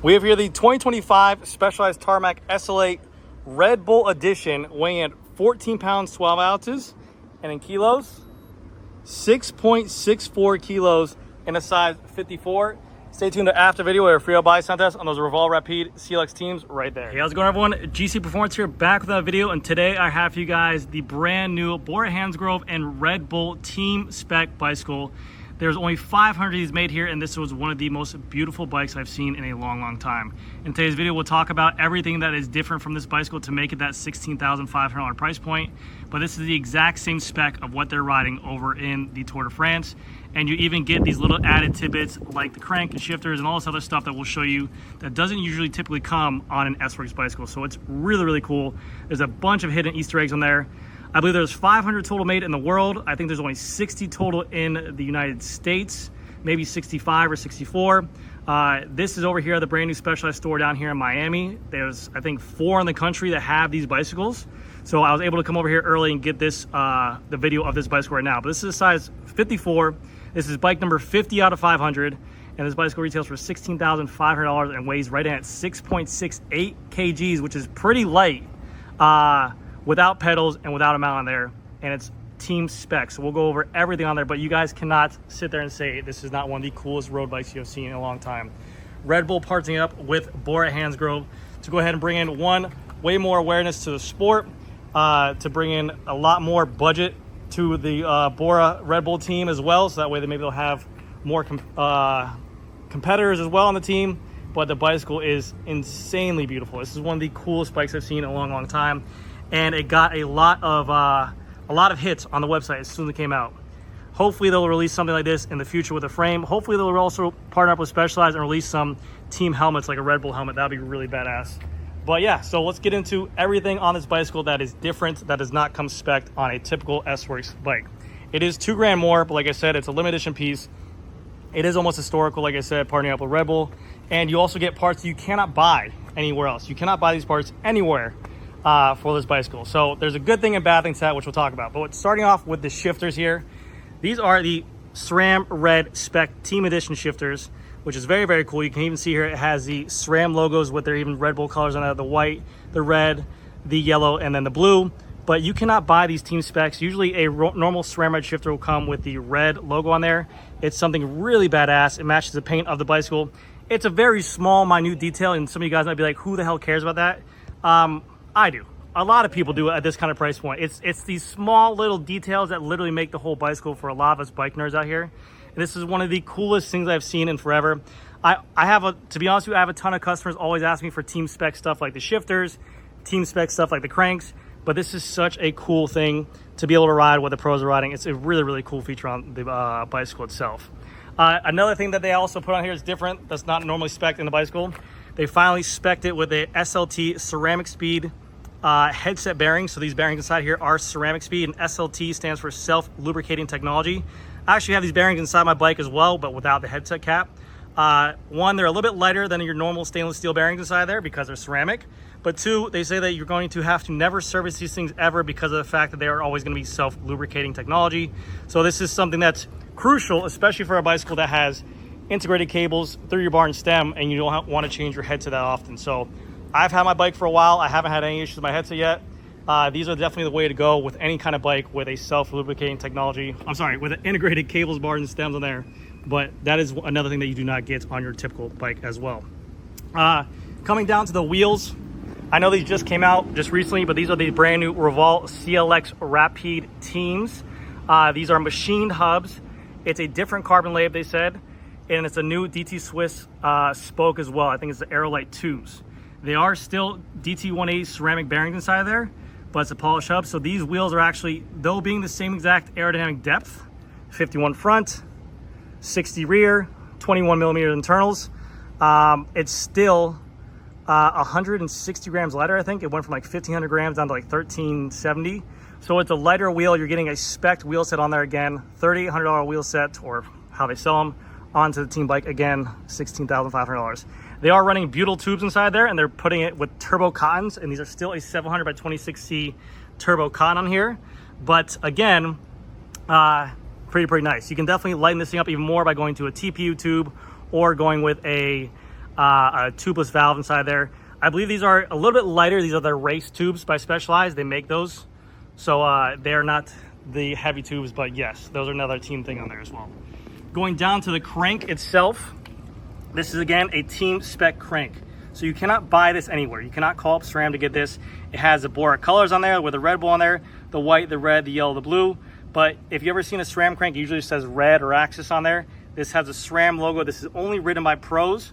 We have here the 2025 Specialized Tarmac SL8 Red Bull Edition, weighing at 14 pounds, 12 ounces, and in kilos, 6.64 kilos in a size 54. Stay tuned to after video where free buy contest on those Revol Rapide CLX teams right there. Hey, how's it going, everyone? GC Performance here, back with another video, and today I have for you guys the brand new Bora and Red Bull Team Spec bicycle. There's only 500 of these made here, and this was one of the most beautiful bikes I've seen in a long time. In today's video, we'll talk about everything that is different from this bicycle to make it that $16,500 price point. But this is the exact same spec of what they're riding over in the Tour de France. And you even get these little added tidbits like the crank and shifters and all this other stuff that we'll show you that doesn't usually typically come on an S-Works bicycle. So it's really cool. There's a bunch of hidden Easter eggs on there. I believe there's 500 total made in the world. I think there's only 60 total in the United States, maybe 65 or 64. This is over here at the brand new Specialized store down here in Miami. There's, I think, 4 in the country that have these bicycles. So I was able to come over here early and get this, the video of this bicycle right now. But this is a size 54. This is bike number 50 out of 500. And this bicycle retails for $16,500 and weighs right in at 6.68 kgs, which is pretty light. Without pedals and without a mount on there, and it's team specs. So we'll go over everything on there, but you guys cannot sit there and say this is not one of the coolest road bikes you have seen in a long time. Red Bull partnering up with Bora to go ahead and bring in way more awareness to the sport, to bring in a lot more budget to the Bora Red Bull team as well, so that way maybe they'll have more competitors as well on the team. But the bicycle is insanely beautiful. This is one of the coolest bikes I've seen in a long time. And it got a lot of hits on the website as soon as it came out. Hopefully they'll release something like this in the future with a frame. Hopefully they'll also partner up with Specialized and release some team helmets like a Red Bull helmet. That'd be really badass. But yeah, so let's get into everything on this bicycle that is different, that does not come spec'd on a typical S-Works bike. It is $2 grand more, but like I said, it's a limited edition piece. It is almost historical, like I said, partnering up with Red Bull. And you also get parts you cannot buy anywhere else. You cannot buy these parts anywhere for this bicycle. So there's a good thing and bad thing to that, which we'll talk about. But starting off with the shifters here, these are the SRAM Red Spec Team Edition shifters, which is very cool. You can even see here it has the SRAM logos with their even Red Bull colors on it, the white, the red, the yellow, and then the blue. But you cannot buy these team specs. Usually a normal SRAM Red shifter will come with the red logo on there. It's something really badass. It matches the paint of the bicycle. It's a very small, minute detail, and some of you guys might be like, who the hell cares about that? I do. A lot of people do at this kind of price point. It's these small little details that literally make the whole bicycle for a lot of us bike nerds out here. And this is one of the coolest things I've seen in forever. To be honest with you, I have a ton of customers always asking me for team spec stuff like the shifters, team spec stuff like the cranks, but this is such a cool thing to be able to ride what the pros are riding. It's a really cool feature on the bicycle itself. Another thing that they also put on here is different, that's not normally spec'd in the bicycle. They finally spec'd it with a SLT ceramic speed headset bearings. So these bearings inside here are ceramic speed, and SLT stands for self-lubricating technology. I actually have these bearings inside my bike as well, but without the headset cap. One, they're a little bit lighter than your normal stainless steel bearings inside there because they're ceramic. But two, they say that you're going to have to never service these things ever because of the fact that they are always going to be self-lubricating technology. So this is something that's crucial, especially for a bicycle that has integrated cables through your bar and stem, and you don't want to change your headset that often. So I've had my bike for a while. I haven't had any issues with my headset yet. These are definitely the way to go with any kind of bike with a self-lubricating technology. I'm sorry, with an integrated cables, bars, and stems on there. But that is another thing that you do not get on your typical bike as well. Coming down to the wheels, I know these just came out just recently, but these are the brand new Revol CLX Rapide teams. These are machined hubs. It's a different carbon lathe, they said. And it's a new DT Swiss spoke as well. I think it's the Aerolite 2s. They are still DT180 ceramic bearings inside of there, but it's a polished hub. So these wheels are actually, though being the same exact aerodynamic depth, 51 front, 60 rear, 21 millimeter internals, it's still 160 grams lighter, I think. It went from like 1,500 grams down to like 1,370. So it's a lighter wheel. You're getting a spec'd wheel set on there again, $3,800 wheel set, or how they sell them, onto the team bike. Again, $16,500. They are running butyl tubes inside there, and they're putting it with turbo cottons, and these are still a 700 by 26C turbo cotton on here. But again, pretty nice. You can definitely lighten this thing up even more by going to a TPU tube or going with a a tubeless valve inside there. I believe these are a little bit lighter. These are the race tubes by Specialized. They make those. So they're not the heavy tubes, but yes, those are another team thing on there as well. Going down to the crank itself, this is again a team spec crank. So you cannot buy this anywhere. You cannot call up SRAM to get this. It has the Bora colors on there with the Red Bull on there, the white, the red, the yellow, the blue. But if you ever seen a SRAM crank, it usually says red or Axis on there. This has a SRAM logo. This is only written by pros.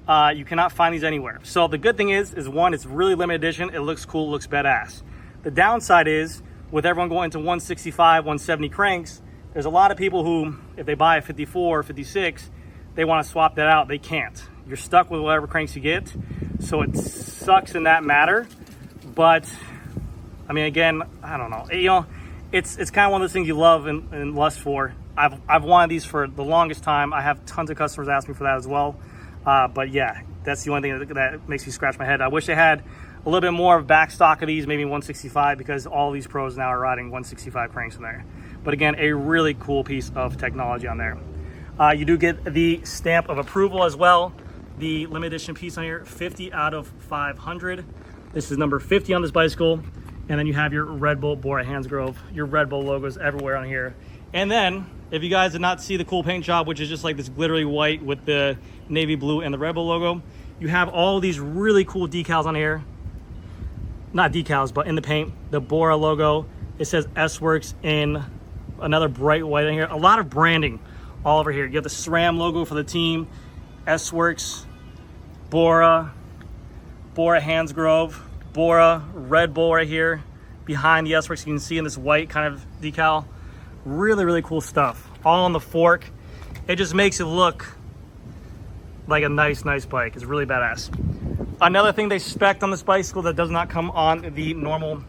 You cannot find these anywhere. So the good thing is one, it's really limited edition. It looks cool, it looks badass. The downside is, with everyone going to 165, 170 cranks, there's a lot of people who, if they buy a 54 or 56, they want to swap that out. They can't. You're stuck with whatever cranks you get. So it sucks in that matter. But I mean, again, I don't know. You know, it's kind of one of those things you love and lust for. I've wanted these for the longest time. I have tons of customers ask me for that as well. But yeah, that's the only thing that makes me scratch my head. I wish they had a little bit more of back stock of these, maybe 165, because all these pros now are riding 165 cranks in there. But again, a really cool piece of technology on there. You do get the stamp of approval as well. The limited edition piece on here, 50 out of 500. This is number 50 on this bicycle. And then you have your Red Bull Bora Hansgrove, your Red Bull logos everywhere on here. And then, if you guys did not see the cool paint job, which is just like this glittery white with the navy blue and the Red Bull logo, you have all these really cool decals on here. Not decals, but in the paint, the Bora logo. It says S-Works in another bright white in here. A lot of branding all over here. You have the SRAM logo for the team, S-Works, Bora, Bora Hansgrove, Bora, Red Bull right here behind the S-Works. You can see in this white kind of decal. Really, really cool stuff. All on the fork. It just makes it look like a nice bike. It's really badass. Another thing they spec'd on this bicycle that does not come on the normal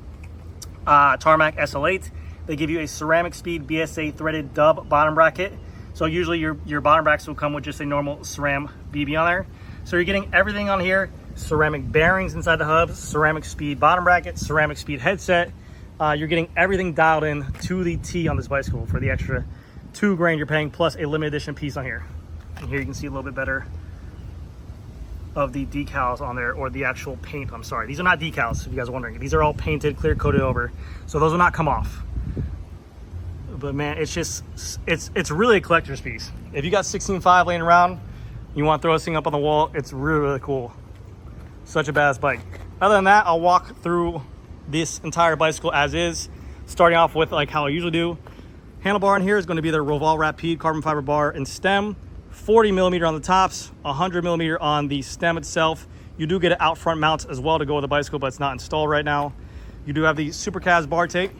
Tarmac SL8, they give you a ceramic speed BSA threaded dub bottom bracket. So usually your bottom brackets will come with just a normal SRAM BB on there. So you're getting everything on here. Ceramic bearings inside the hub, ceramic speed bottom bracket, ceramic speed headset. You're getting everything dialed in to the T on this bicycle for the extra $2,000 you're paying, plus a limited edition piece on here. And here you can see a little bit better of the decals on there, or the actual paint. I'm sorry, these are not decals, if you guys are wondering. These are all painted, clear coated over, so those will not come off. But man, it's just, it's really a collector's piece. If you got 16.5 laying around, you want to throw this thing up on the wall, it's really, really cool. Such a badass bike. Other than that, I'll walk through this entire bicycle as is, starting off with like how I usually do. Handlebar in here is going to be the Revol Rapide carbon fiber bar and stem, 40 millimeter on the tops, 100 millimeter on the stem itself. You do get an out front mount as well to go with the bicycle, but it's not installed right now. You do have the Supercaz bar tape,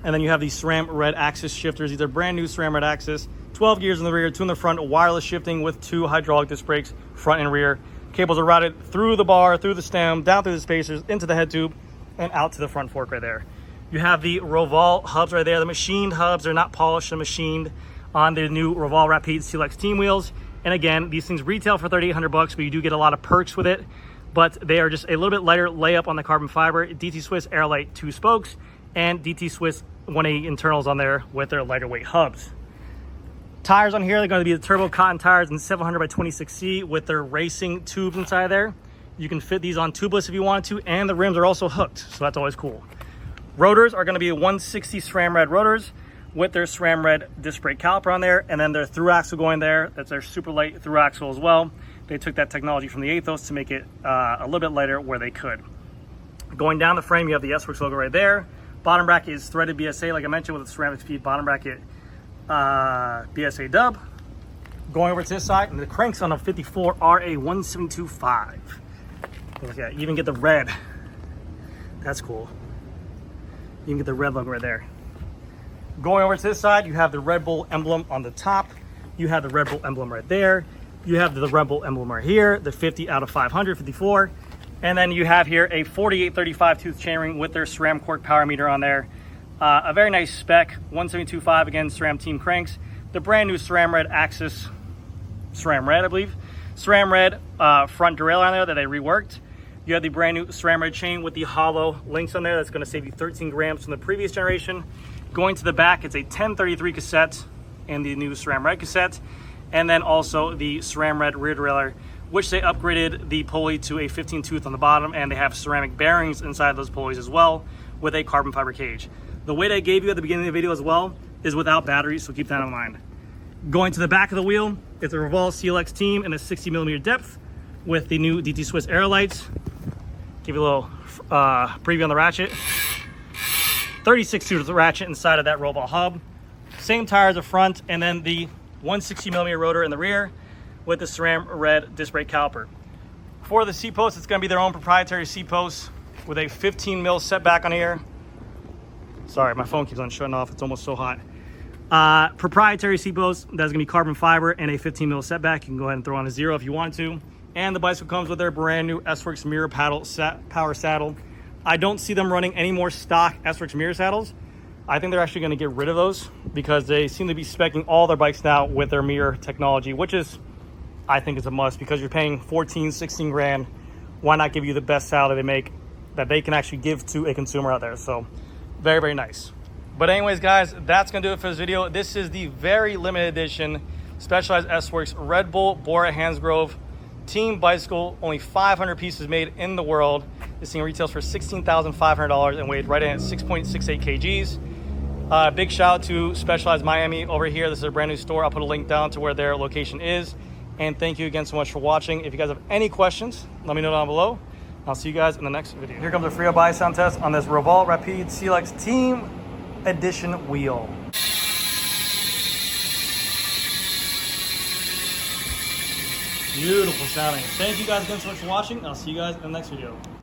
and then you have the SRAM Red Axis shifters. These are brand new SRAM Red Axis, 12 gears in the rear, 2 in the front, wireless shifting with 2 hydraulic disc brakes, front and rear. Cables are routed through the bar, through the stem, down through the spacers, into the head tube, and out to the front fork right there. You have the Revol hubs right there. The machined hubs are not polished, they're machined on the new Revol Rapide SL8 team wheels. And again, these things retail for $3,800, but you do get a lot of perks with it. But they are just a little bit lighter layup on the carbon fiber. DT Swiss Airlight 2 spokes and DT Swiss 180 internals on there with their lighter weight hubs. Tires on here, they're going to be the turbo cotton tires in 700 by 26C with their racing tubes inside there. You can fit these on tubeless if you wanted to, and the rims are also hooked, so that's always cool. Rotors are going to be 160 SRAM Red rotors with their SRAM Red disc brake caliper on there, and then their through axle going there. That's their super light through axle as well. They took that technology from the Athos to make it a little bit lighter where they could. Going down the frame, you have the S-Works logo right there. Bottom bracket is threaded BSA, like I mentioned, with a ceramic speed bottom bracket BSA dub. Going over to this side, and the cranks on a 54 RA172.5. Look at that, you even get the red. That's cool. You can get the red logo right there. Going over to this side, you have the Red Bull emblem on the top. You have the Red Bull emblem right there. You have the Red Bull emblem right here, the 50 out of 500, 54. And then you have here a 4835 tooth chainring with their SRAM cork power meter on there. A very nice spec, 172.5, again, SRAM team cranks. The brand new SRAM Red Axis, SRAM Red, I believe. SRAM Red front derailleur on there that they reworked. You have the brand new SRAM Red chain with the hollow links on there. That's going to save you 13 grams from the previous generation. Going to the back, it's a 1033 cassette and the new SRAM Red cassette. And then also the SRAM Red rear derailleur which they upgraded the pulley to a 15 tooth on the bottom, and they have ceramic bearings inside those pulleys as well with a carbon fiber cage. The weight I gave you at the beginning of the video as well is without batteries, so keep that in mind. Going to the back of the wheel, it's a Revol CLX team in a 60mm depth with the new DT Swiss air lights. Give you a little preview on the ratchet. 36 tooth ratchet inside of that Revol hub. Same tires up front, and then the 160mm rotor in the rear with the ceramic red disc brake caliper. For the seat post, it's going to be their own proprietary seat post with a 15mm setback on here. Sorry, my phone keeps on shutting off. It's almost so hot. Proprietary seat post that's going to be carbon fiber and a 15mm setback. You can go ahead and throw on a 0 if you want to. And the bicycle comes with their brand new S-Works mirror paddle power saddle. I don't see them running any more stock S-Works mirror saddles. I think they're actually going to get rid of those because they seem to be speccing all their bikes now with their mirror technology, which is, I think, is a must because you're paying 14, 16 grand. Why not give you the best saddle they make that they can actually give to a consumer out there? So very, very nice. But anyways, guys, that's going to do it for this video. This is the very limited edition Specialized S-Works Red Bull Bora Hansgrove team bicycle. Only 500 pieces made in the world. This thing retails for $16,500 and weighed right in at 6.68 kgs. Big shout out to Specialized Miami over here. This is a brand new store. I'll put a link down to where their location is. And thank you again so much for watching. If you guys have any questions, let me know down below. I'll see you guys in the next video. Here comes a free buy sound test on this Revol Rapide CLX Team Edition wheel. Beautiful sounding. Thank you guys again so much for watching. I'll see you guys in the next video.